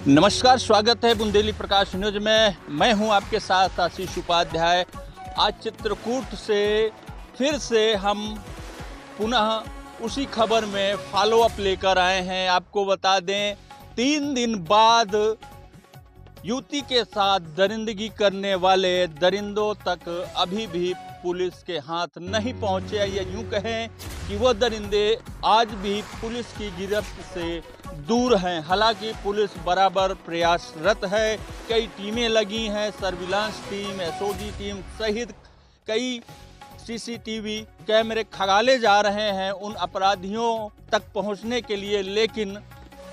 नमस्कार, स्वागत है बुंदेली प्रकाश न्यूज में। मैं हूं आपके साथ आशीष उपाध्याय। आज चित्रकूट से फिर से हम पुनः उसी खबर में फॉलो अप लेकर आए हैं। आपको बता दें, 3 दिन बाद युवती के साथ दरिंदगी करने वाले दरिंदों तक अभी भी पुलिस के हाथ नहीं पहुंचे, या यूं कहें कि वो दरिंदे आज भी पुलिस की गिरफ्त से दूर हैं। हालांकि पुलिस बराबर प्रयासरत है, कई टीमें लगी हैं, सर्विलांस टीम, एसओजी टीम सहित कई सीसीटीवी कैमरे खंगाले जा रहे हैं उन अपराधियों तक पहुंचने के लिए, लेकिन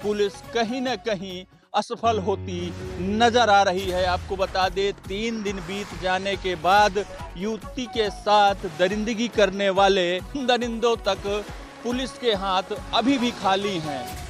पुलिस कहीं न कहीं असफल होती नजर आ रही है। आपको बता दें, 3 दिन बीत जाने के बाद युवती के साथ दरिंदगी करने वाले दरिंदों तक पुलिस के हाथ अभी भी खाली हैं।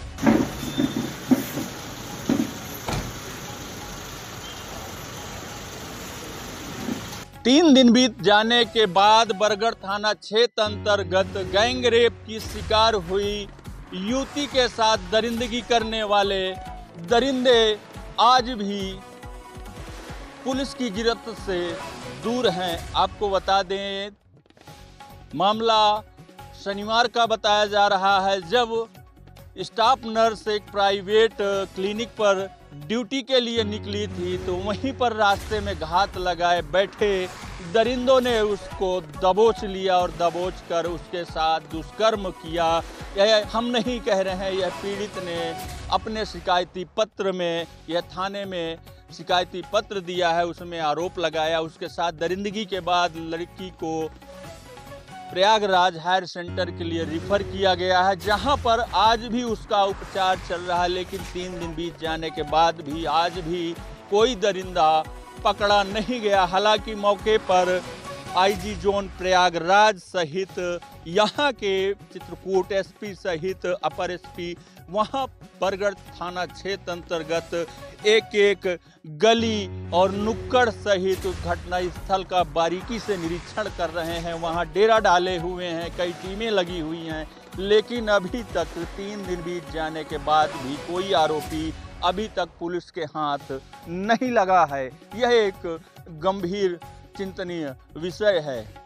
तीन दिन बीत जाने के बाद बरगढ़ थाना क्षेत्र अंतर्गत गैंग रेप की शिकार हुई युवती के साथ दरिंदगी करने वाले दरिंदे आज भी पुलिस की गिरफ्त से दूर हैं। आपको बता दें, मामला शनिवार का बताया जा रहा है, जब स्टाफ नर्स एक प्राइवेट क्लिनिक पर ड्यूटी के लिए निकली थी, तो वहीं पर रास्ते में घात लगाए बैठे दरिंदों ने उसको दबोच लिया और दबोच कर उसके साथ दुष्कर्म किया। यह हम नहीं कह रहे हैं, यह पीड़ित ने अपने शिकायती पत्र में, यह थाने में शिकायती पत्र दिया है, उसमें आरोप लगाया। उसके साथ दरिंदगी के बाद लड़की को प्रयागराज हायर सेंटर के लिए रिफर किया गया है, जहां पर आज भी उसका उपचार चल रहा है। लेकिन 3 दिन बीत जाने के बाद भी आज भी कोई दरिंदा पकड़ा नहीं गया। हालांकि मौके पर आईजी जोन प्रयागराज सहित यहां के चित्रकूट एसपी सहित अपर एसपी वहां बरगढ़ थाना क्षेत्र अंतर्गत एक गली और नुक्कड़ सहित घटना स्थल का बारीकी से निरीक्षण कर रहे हैं। वहां डेरा डाले हुए हैं, कई टीमें लगी हुई हैं, लेकिन अभी तक 3 दिन बीत जाने के बाद भी कोई आरोपी अभी तक पुलिस के हाथ नहीं लगा है। यह एक गंभीर चिंतनीय विषय है।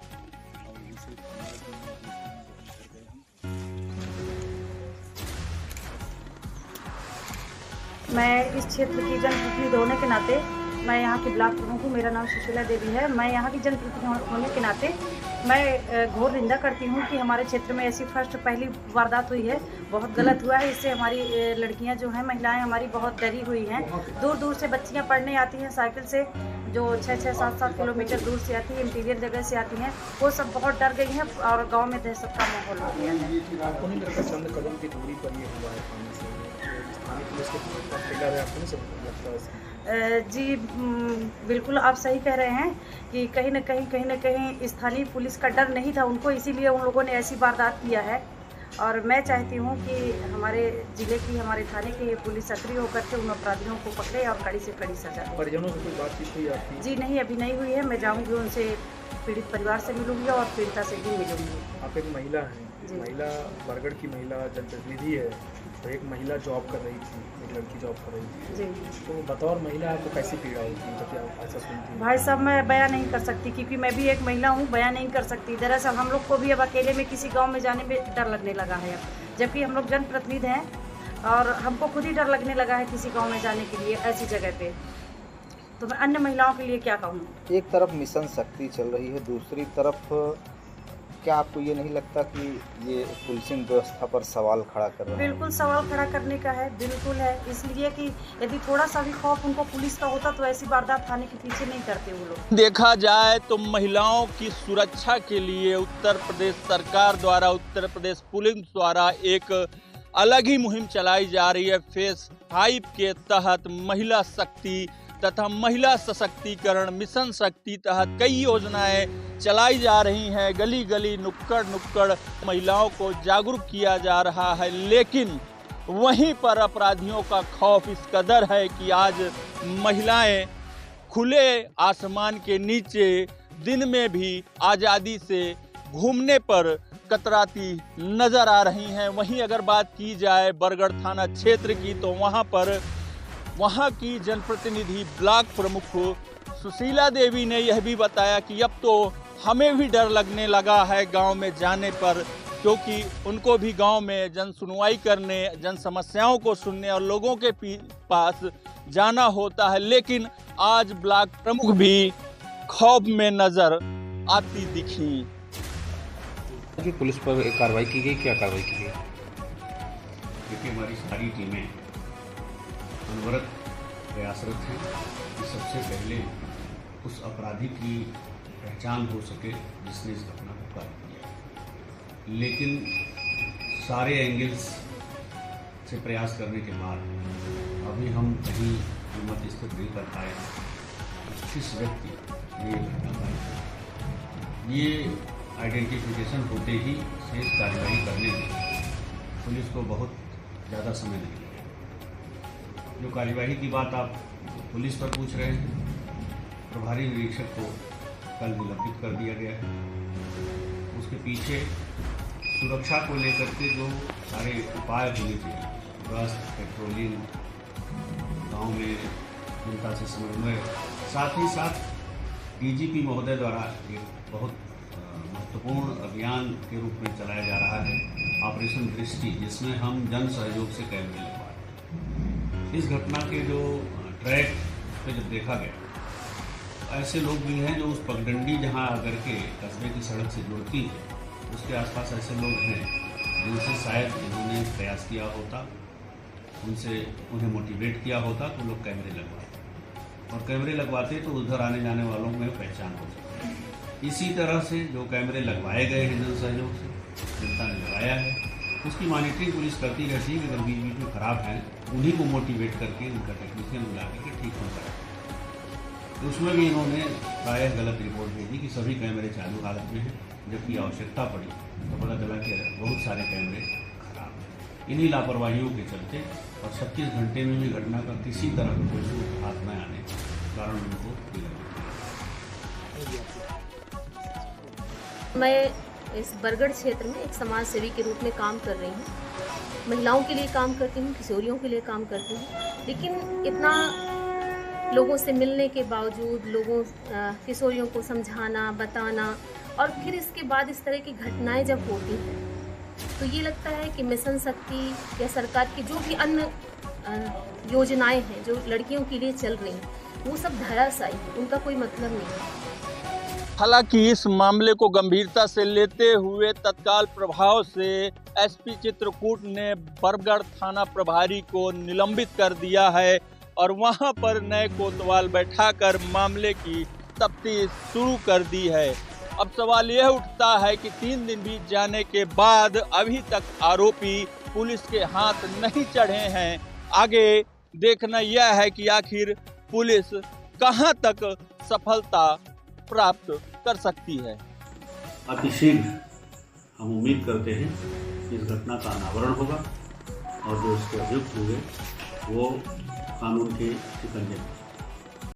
मैं इस क्षेत्र की जनप्रतिनिधि होने के नाते, मैं यहाँ की ब्लॉक प्रमुख हूँ, मेरा नाम सुशीला देवी है। मैं यहाँ की जनप्रतिनिधि होने के नाते मैं घोर निंदा करती हूँ कि हमारे क्षेत्र में ऐसी पहली वारदात हुई है। बहुत गलत हुआ है। इससे हमारी लड़कियाँ जो हैं, महिलाएं हमारी बहुत डरी हुई हैं। दूर दूर से बच्चियाँ पढ़ने आती हैं साइकिल से, जो 6-6, 7-7 किलोमीटर दूर से आती है, इंटीरियर जगह से आती हैं, वो सब बहुत डर गई हैं और गाँव में दहशत का माहौल हो गया है। चंद कदम की दूरी पर ये हुआ है थाने से, स्थानीय पुलिस के जी बिल्कुल आप सही कह रहे हैं कि कहीं न कहीं स्थानीय पुलिस का डर नहीं था उनको, इसीलिए उन लोगों ने ऐसी वारदात किया है। और मैं चाहती हूँ कि हमारे जिले की, हमारे थाने की पुलिस सक्रिय होकर के उन अपराधियों को पकड़े और कड़ी से कड़ी सजा दे। परिजनों से कोई बातचीत हुई आपकी? जी नहीं, अभी नहीं हुई है। मैं जाऊँगी, उनसे पीड़ित परिवार से मिलूंगी और पीड़िता से भी मिलूंगी। आप एक महिला हैं, महिला बरगढ़ की महिला जनप्रतिनिधि है, तो एक महिला जॉब कर रही थी, एक लड़की जॉब कर रही थी जी, तो बतौर महिला आपको कैसी पीड़ा होती है जब आप ऐसा सुनती हैं? भाई साहब, मैं बयान नहीं कर सकती, क्योंकि मैं भी एक महिला हूँ, बयान नहीं कर सकती। दरअसल हम लोग को भी अब अकेले में किसी गांव में जाने में डर लगने लगा है, जबकि हम लोग जनप्रतिनिधि हैं और हमको खुद ही डर लगने लगा है किसी गाँव में जाने के लिए ऐसी जगह पे। तो मैं अन्य महिलाओं के लिए क्या कहूँ? एक तरफ मिशन शक्ति चल रही है, दूसरी तरफ क्या आपको ये नहीं लगता कि ये पुलिसिंग व्यवस्था पर सवाल खड़ा कर रहा है? बिल्कुल सवाल खड़ा करने का है, बिल्कुल है। इसलिए कि यदि थोड़ा सा भी खौफ उनको पुलिस का होता तो ऐसी वारदात थाने के पीछे नहीं करते वो लोग। देखा जाए तो महिलाओं की सुरक्षा के लिए उत्तर प्रदेश सरकार द्वारा, उत्तर प्रदेश पुलिस द्वारा एक अलग ही मुहिम चलाई जा रही है। फेज 5 के तहत महिला शक्ति तथा महिला सशक्तिकरण मिशन शक्ति तहत कई योजनाएं चलाई जा रही हैं। गली गली, नुक्कड़ नुक्कड़ महिलाओं को जागरूक किया जा रहा है, लेकिन वहीं पर अपराधियों का खौफ इस कदर है कि आज महिलाएं खुले आसमान के नीचे दिन में भी आज़ादी से घूमने पर कतराती नजर आ रही हैं। वहीं अगर बात की जाए बरगढ़ थाना क्षेत्र की, तो वहां पर वहां की जनप्रतिनिधि ब्लॉक प्रमुख सुशीला देवी ने यह भी बताया कि अब तो हमें भी डर लगने लगा है गांव में जाने पर, क्योंकि उनको भी गांव में जन सुनवाई करने, जन समस्याओं को सुनने और लोगों के पास जाना होता है। लेकिन आज ब्लॉक प्रमुख भी खौफ में नजर आती दिखी। कि पुलिस पर एक कार्रवाई की गई, क्या कार्रवाई की गई? देखिए, हमारी सारी टीमें अनवरत प्रयासरत हैं कि सबसे पहले उस अपराधी की पहचान हो सके जिसने इस घटना को काट किया। लेकिन सारे एंगल्स से प्रयास करने के बाद अभी हम कहीं हिम्मत स्थिर नहीं कर पाए किस व्यक्ति ने ये घटना पाई। ये आइडेंटिफिकेशन होते ही शेष कार्रवाई करने में पुलिस को बहुत ज़्यादा समय नहीं लगा। जो कार्यवाही की बात आप पुलिस पर पूछ रहे हैं, प्रभारी निरीक्षक को कल निलंबित कर दिया गया है। उसके पीछे सुरक्षा को लेकर के जो सारे उपाय होने चाहिए, गश्त, पेट्रोलिंग, गांव में जनता से समन्वय, साथ ही साथ डीजीपी महोदय द्वारा एक बहुत महत्वपूर्ण अभियान के रूप में चलाया जा रहा है ऑपरेशन दृष्टि, जिसमें हम जन सहयोग से कैमरे लगवा रहे हैं। इस घटना के जो ट्रैक पे जब देखा गया, ऐसे लोग भी हैं जो उस पगडंडी जहां आकर के कस्बे की सड़क से जुड़ती है, उसके आसपास ऐसे लोग हैं जिनसे शायद इन्होंने प्रयास किया होता, उनसे उन्हें मोटिवेट किया होता तो लोग कैमरे लगवाते, और कैमरे लगवाते तो उधर आने जाने वालों में पहचान हो सकती। इसी तरह से जो कैमरे लगवाए गए हैं जन सहयोग से, जनता ने लगाया है, उसकी मॉनिटरिंग पुलिस करती रहती है कि अगर बीच बीच में खराब है उन्हीं को मोटिवेट करके उनका टेक्नीशियन बुला के ठीक हो सकता। तो उसमें भी इन्होंने प्रायः गलत रिपोर्ट भेजी कि सभी कैमरे चालू हालत में हैं, जबकि आवश्यकता पड़ी तो पता चला कि बहुत सारे कैमरे खराब हैं। इन्हीं लापरवाहियों के चलते और 36 घंटे में भी घटना का किसी तरह का कोई सूत्र हाथ न आने के कारण उनको मैं इस बरगढ़ क्षेत्र में एक समाज सेवी के रूप में काम कर रही हूँ। महिलाओं के लिए काम करती हूँ, किशोरियों के लिए काम करती हूँ, लेकिन इतना लोगों से मिलने के बावजूद किशोरियों को समझाना, बताना और फिर इसके बाद इस तरह की घटनाएं जब होती हैं तो ये लगता है कि मिशन शक्ति या सरकार की जो भी अन्य योजनाएं हैं जो लड़कियों के लिए चल रही हैं, वो सब धराशायी, उनका कोई मतलब नहीं है। हालांकि इस मामले को गंभीरता से लेते हुए तत्काल प्रभाव से एसपी चित्रकूट ने बरगढ़ थाना प्रभारी को निलंबित कर दिया है और वहां पर नए कोतवाल बैठाकर मामले की तफ्तीश शुरू कर दी है। अब सवाल यह उठता है कि 3 दिन बीत जाने के बाद अभी तक आरोपी पुलिस के हाथ नहीं चढ़े हैं। आगे देखना यह है कि आखिर पुलिस कहां तक सफलता प्राप्त कर सकती है। अतिशीघ्र हम उम्मीद करते हैं कि इस घटना का अनावरण होगा और जो इसके अभियुक्त होंगे वो कानून के शिकंजे